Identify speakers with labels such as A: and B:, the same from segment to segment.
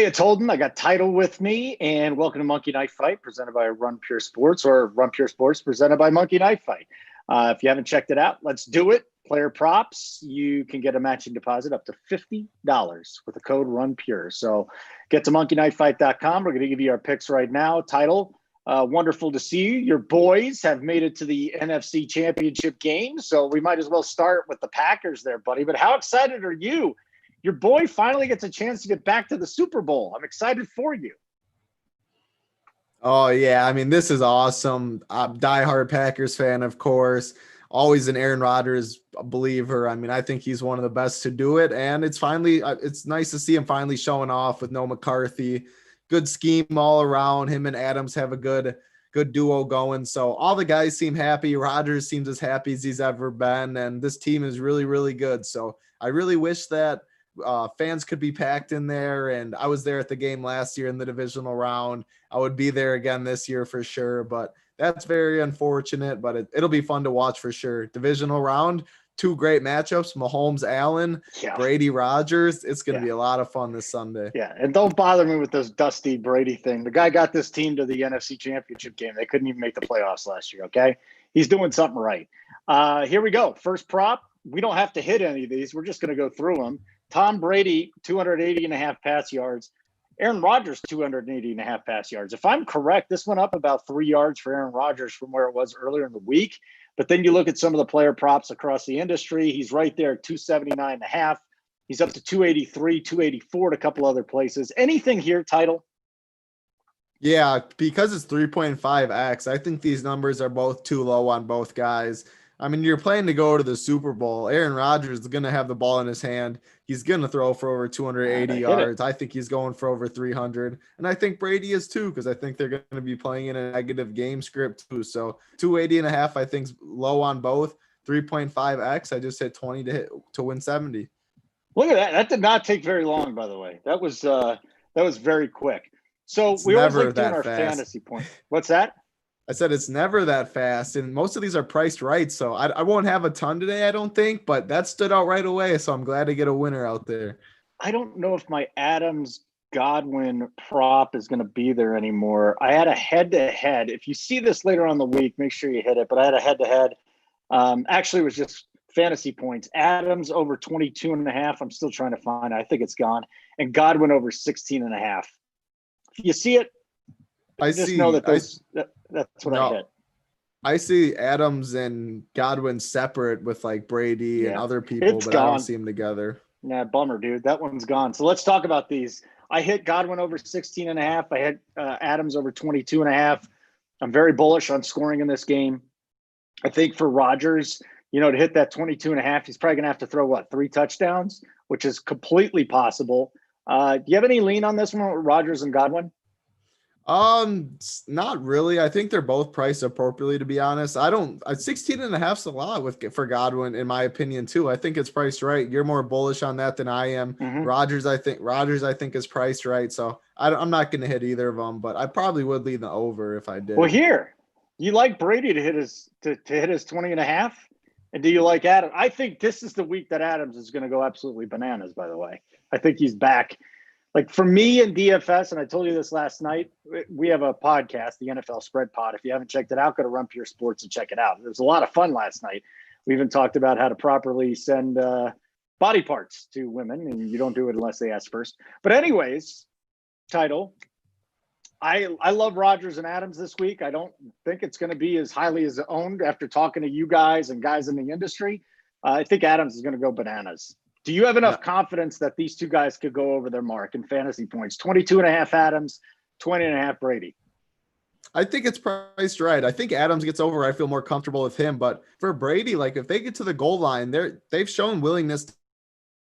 A: it's Holden. I got Title with me, and welcome to Monkey Knife Fight, presented by Run Pure Sports, or Run Pure Sports, presented by Monkey Knife Fight. If you haven't checked it out, let's do it. Player props, you can get a matching deposit up to $50 with the code RUNPURE. So get to monkeyknifefight.com. We're going to give you our picks right now. Title, wonderful to see you. Your boys have made it to the NFC Championship game, so we might as well start with the Packers there, buddy. But how excited are you? Your boy finally gets a chance to get back to the Super Bowl. I'm excited for you.
B: Oh, yeah. I mean, this is awesome. I'm diehard Packers fan, of course. Always an Aaron Rodgers believer. I mean, I think he's one of the best to do it. And it's nice to see him finally showing off with no McCarthy. Good scheme all around. Him and Adams have a good duo going. So all the guys seem happy. Rodgers seems as happy as he's ever been. And this team is really, really good. So I really wish that fans could be packed in there. And I was there at the game last year in the divisional round. I would be there again this year for sure, but that's very unfortunate, but it'll be fun to watch for sure. Divisional round, two great matchups, Mahomes, Allen, Brady, Rodgers. It's going to be a lot of fun this Sunday.
A: Yeah. And don't bother me with this Dusty Brady thing. The guy got this team to the NFC Championship game. They couldn't even make the playoffs last year. Okay. He's doing something right. Here we go. First prop. We don't have to hit any of these. We're just going to go through them. Tom Brady, 280.5 pass yards. Aaron Rodgers, 280.5 pass yards. If I'm correct, this went up about 3 yards for Aaron Rodgers from where it was earlier in the week. But then you look at some of the player props across the industry. He's right there at 279.5. He's up to 283, 284 at a couple other places. Anything here, Title?
B: Yeah, because it's 3.5x, I think these numbers are both too low on both guys. I mean, you're playing to go to the Super Bowl. Aaron Rodgers is going to have the ball in his hand. He's going to throw for over 280 yards. I think he's going for over 300. And I think Brady is too, because I think they're going to be playing in a negative game script too. So 280.5, I think, is low on both. 3.5x, I just hit 20 to win 70.
A: Look at that. That did not take very long, by the way. That was very quick. So
B: It's
A: we always like doing
B: that
A: our
B: fast.
A: fantasy points. What's that?
B: I said it's never that fast, and most of these are priced right, so I won't have a ton today, I don't think, but that stood out right away, so I'm glad to get a winner out there.
A: I don't know if my Adams Godwin prop is going to be there anymore. I had a head-to-head. If you see this later on the week, make sure you hit it, but I had a head-to-head. Actually, it was just fantasy points. Adams over 22.5. I'm still trying to find it. I think it's gone. And Godwin over 16.5. If you see it, know that that's what I hit.
B: I see Adams and Godwin separate with like Brady and other people, but I don't see them together.
A: Nah, bummer, dude. That one's gone. So let's talk about these. I hit Godwin over 16.5. I hit Adams over 22.5. I'm very bullish on scoring in this game. I think for Rodgers, to hit that 22.5, he's probably going to have to throw, 3 touchdowns, which is completely possible. Do you have any lean on this one with Rodgers and Godwin?
B: Not really. I think they're both priced appropriately, to be honest. 16.5 is a lot for Godwin, in my opinion, too. I think it's priced right. You're more bullish on that than I am.
A: Mm-hmm.
B: Rodgers, I think is priced right. So I'm not going to hit either of them, but I probably would lean the over if I did.
A: Well, here, you like Brady to hit his 20.5, and do you like Adams? I think this is the week that Adams is going to go absolutely bananas, by the way. I think he's back. Like for me in DFS, and I told you this last night, we have a podcast, the NFL Spread Pod. If you haven't checked it out, go to Run Pure Sports and check it out. It was a lot of fun last night. We even talked about how to properly send body parts to women, and you don't do it unless they ask first. But anyways, Title, I love Rodgers and Adams this week. I don't think it's going to be as highly as owned after talking to you guys and guys in the industry. I think Adams is going to go bananas. Do you have enough confidence that these two guys could go over their mark in fantasy points? 22.5 Adams, 20.5 Brady.
B: I think it's priced right. I think Adams gets over. I feel more comfortable with him. But for Brady, like if they get to the goal line, they've shown willingness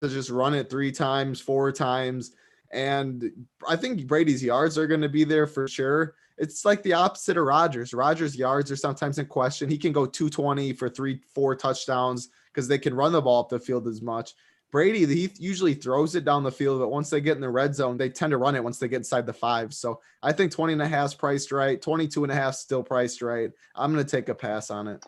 B: to just run it 3 times, 4 times. And I think Brady's yards are going to be there for sure. It's like the opposite of Rodgers. Rodgers' yards are sometimes in question. He can go 220 for 3-4 touchdowns because they can run the ball up the field as much. Brady, he usually throws it down the field, but once they get in the red zone, they tend to run it once they get inside the 5. So I think 20.5 is priced right. 22.5 still priced right. I'm going to take a pass on it.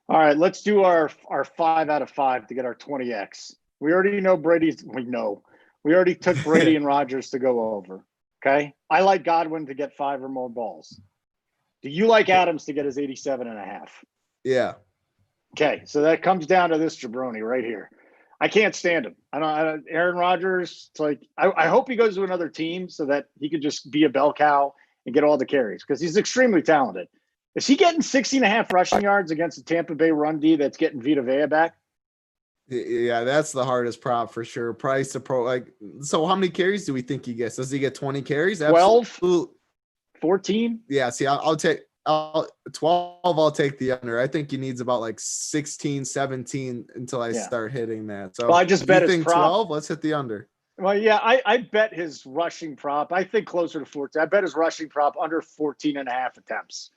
A: All right, let's do our 5 out of 5 to get our 20x. We already know we already took Brady and Rodgers to go over. Okay. I like Godwin to get 5 or more balls. Do you like Adams to get his 87.5?
B: Yeah.
A: Okay. So that comes down to this jabroni right here. I can't stand him. I don't Aaron Rodgers. It's like, I hope he goes to another team so that he could just be a bell cow and get all the carries because he's extremely talented. Is he getting 60.5 rushing yards against the Tampa Bay run D that's getting Vita Vea back?
B: Yeah, that's the hardest prop for sure. Price to pro, like, so how many carries do we think he gets? Does he get 20 carries?
A: 12,
B: Absolutely.
A: 14?
B: Yeah, see, I'll take 12. I'll take the under. I think he needs about like 16, 17 until I start hitting that. So
A: well, I just bet his
B: think
A: prop.
B: 12? Let's hit the under.
A: Well, yeah, I bet his rushing prop. I think closer to 14. I bet his rushing prop under 14.5 attempts.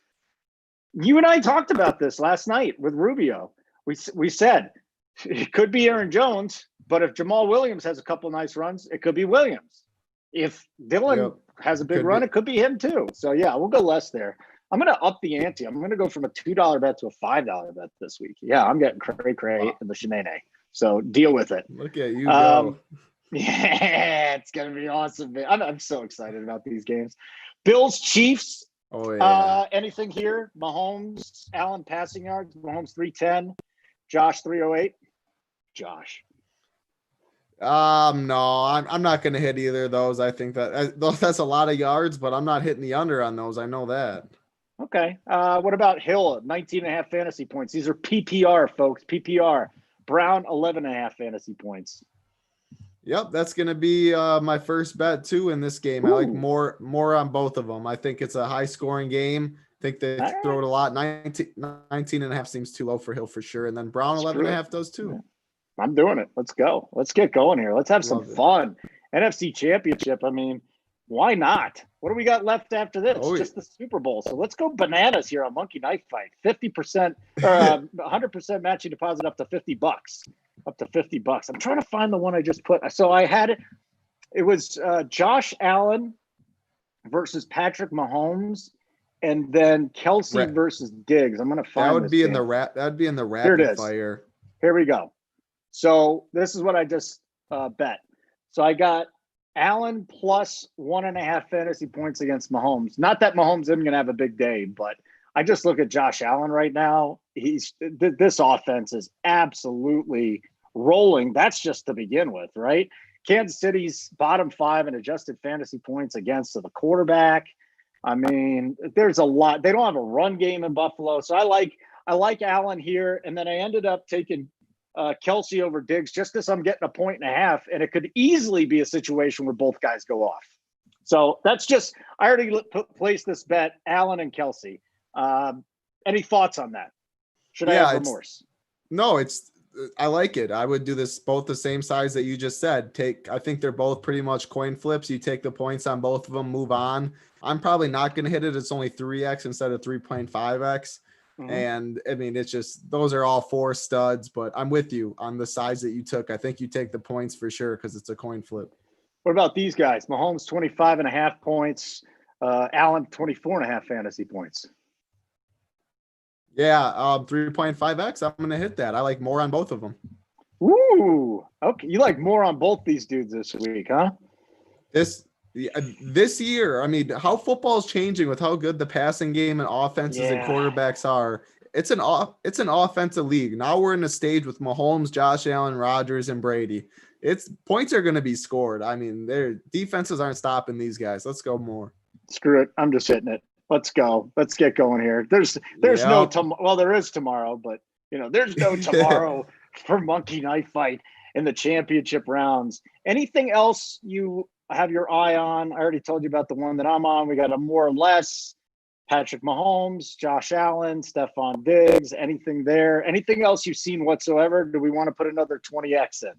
A: You and I talked about this last night with Rubio. We said it could be Aaron Jones, but if Jamal Williams has a couple nice runs, it could be Williams. If Dylan has a big run, it could be him too. So yeah, we'll go less there. I'm going to up the ante. I'm going to go from a $2 bet to a $5 bet this week. Yeah, I'm getting cray in the shenane. So deal with it.
B: Look at you go.
A: Yeah, it's going to be awesome, man. I'm so excited about these games. Bills, Chiefs.
B: Oh, yeah.
A: Anything here? Mahomes, Allen passing yards. Mahomes 310. Josh 308. Josh.
B: No, I'm not going to hit either of those. I think that's a lot of yards, but I'm not hitting the under on those. I know that.
A: Okay. What about Hill? 19.5 fantasy points. These are PPR, folks. PPR. Brown 11.5 fantasy points.
B: Yep, that's going to be my first bet too in this game. Ooh. I like more on both of them. I think it's a high scoring game. I think they throw it a lot. 19.5 seems too low for Hill for sure. And then Brown 11.5 does too.
A: Yeah. I'm doing it. Let's go. Let's get going here. Let's have some fun. NFC Championship. I mean, why not? What do we got left after this? Just the Super Bowl. So let's go bananas here on Monkey Knife Fight. 50% or 100% matching deposit up to $50. Up to $50. I'm trying to find the one I just put. So I had it. It was Josh Allen versus Patrick Mahomes, and then Kelsey versus Diggs. I'm going to find
B: that would be in the rapid fire.
A: Here we go. So this is what I just bet. So I got Allen plus 1.5 fantasy points against Mahomes. Not that Mahomes isn't going to have a big day, but I just look at Josh Allen right now. This offense is absolutely rolling. That's just to begin with, right? Kansas City's bottom 5 in adjusted fantasy points against the quarterback. I mean, there's a lot. They don't have a run game in Buffalo, so I like Allen here. And then I ended up taking Kelsey over Diggs just because I'm getting 1.5, and it could easily be a situation where both guys go off. So that's just I already placed this bet, Allen and Kelsey. Any thoughts on that? Should I have remorse?
B: No, I like it. I would do this both the same size that you just said. I think they're both pretty much coin flips. You take the points on both of them, move on. I'm probably not going to hit it. It's only 3x instead of 3.5x. Mm-hmm. And I mean, it's just, those are all 4 studs, but I'm with you on the size that you took. I think you take the points for sure because it's a coin flip.
A: What about these guys? Mahomes 25.5 points, Allen 24.5 fantasy points.
B: Yeah, 3.5x. I'm going to hit that. I like more on both of them.
A: Ooh, okay. You like more on both these dudes this week, huh?
B: This year, I mean, how football is changing with how good the passing game and offenses and quarterbacks are. It's an offensive league. Now we're in a stage with Mahomes, Josh Allen, Rodgers, and Brady. Points are going to be scored. I mean, their defenses aren't stopping these guys. Let's go more.
A: Screw it. I'm just hitting it. Let's go. Let's get going here. There's no tomorrow. Well, there is tomorrow, but there's no tomorrow for Monkey Knife Fight in the championship rounds. Anything else you have your eye on? I already told you about the one that I'm on. We got a more or less Patrick Mahomes, Josh Allen, Stephon Diggs. Anything there? Anything else you've seen whatsoever? Do we want to put another 20x in?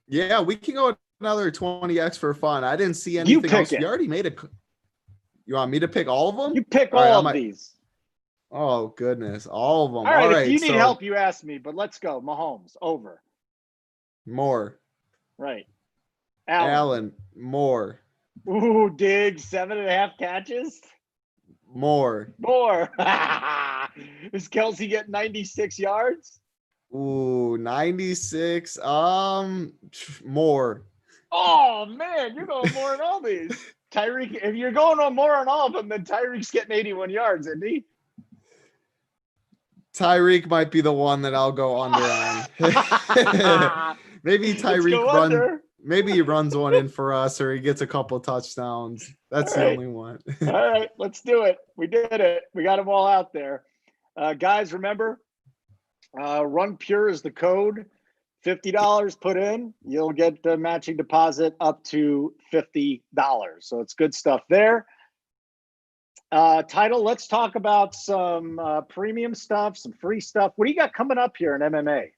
B: Yeah, we can go another 20x for fun. I didn't see anything else. You already made it. You want me to pick all of them?
A: You pick all of these.
B: Oh, goodness. All of them.
A: All right. If you need help, you ask me, but let's go. Mahomes, over.
B: More. Right. Allen, more.
A: Ooh, Diggs, 7.5 catches?
B: More.
A: Is Kelsey getting 96 yards?
B: Ooh, 96. More.
A: Oh, man, you're going more than all these. Tyreek, if you're going on more on all of them, then Tyreek's getting 81 yards, isn't he?
B: Tyreek might be the one that I'll go under on. Maybe maybe he runs one in for us, or he gets a couple touchdowns. That's the only one.
A: All right, let's do it. We did it. We got them all out there. Guys, remember, Run Pure is the code. $50 put in, you'll get the matching deposit up to $50. So it's good stuff there. Title, let's talk about some premium stuff, some free stuff. What do you got coming up here in MMA?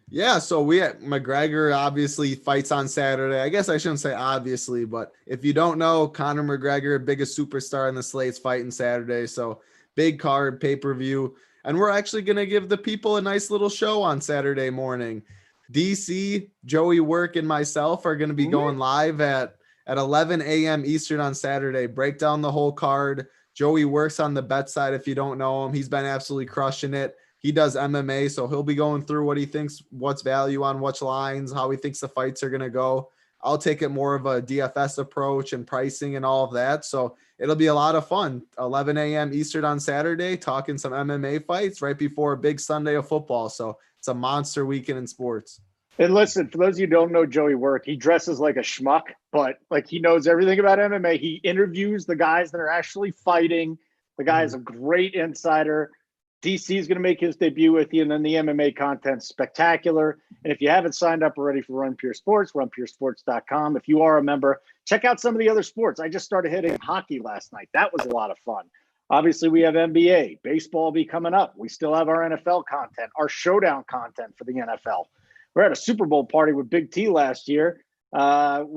B: Yeah, so McGregor obviously fights on Saturday. I guess I shouldn't say obviously, but if you don't know, Conor McGregor, biggest superstar in the slate's fighting Saturday. So big card, pay-per-view. And we're actually going to give the people a nice little show on Saturday morning. DC, Joey Work, and myself are going to be going live at 11 a.m. Eastern on Saturday. Break down the whole card. Joey works on the bet side. If you don't know him, he's been absolutely crushing it. He does MMA, so he'll be going through what he thinks, what's value on which lines, how he thinks the fights are going to go. I'll take it more of a DFS approach and pricing and all of that. So it'll be a lot of fun. 11 a.m. Eastern on Saturday, talking some MMA fights right before a big Sunday of football. So it's a monster weekend in sports. And
A: listen, for those of you who don't know Joey Work, he dresses like a schmuck, but like he knows everything about MMA. He interviews the guys that are actually fighting. The guy is a great insider. DC is going to make his debut with you, and then the MMA content's spectacular. And if you haven't signed up already for Run Pure Sports, runpuresports.com. If you are a member, check out some of the other sports. I just started hitting hockey last night. That was a lot of fun. Obviously, we have NBA. Baseball will be coming up. We still have our NFL content, our Showdown content for the NFL. We're at a Super Bowl party with BigT last year. We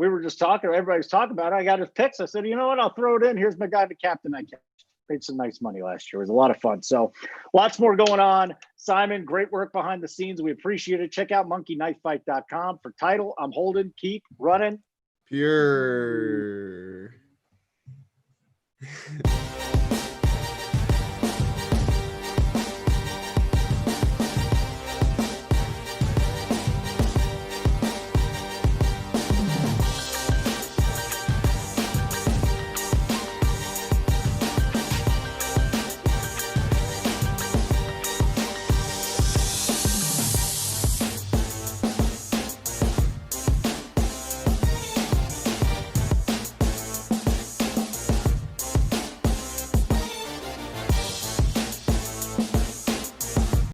A: were just talking. Everybody was talking about it. I got his picks. I said, you know what? I'll throw it in. Here's my guy, the captain I catch. Made some nice money last year. It was a lot of fun. So lots more going on. Simon, great work behind the scenes. We appreciate it. Check out monkeyknifefight.com for Title. I'm Holden. Keep running
B: pure.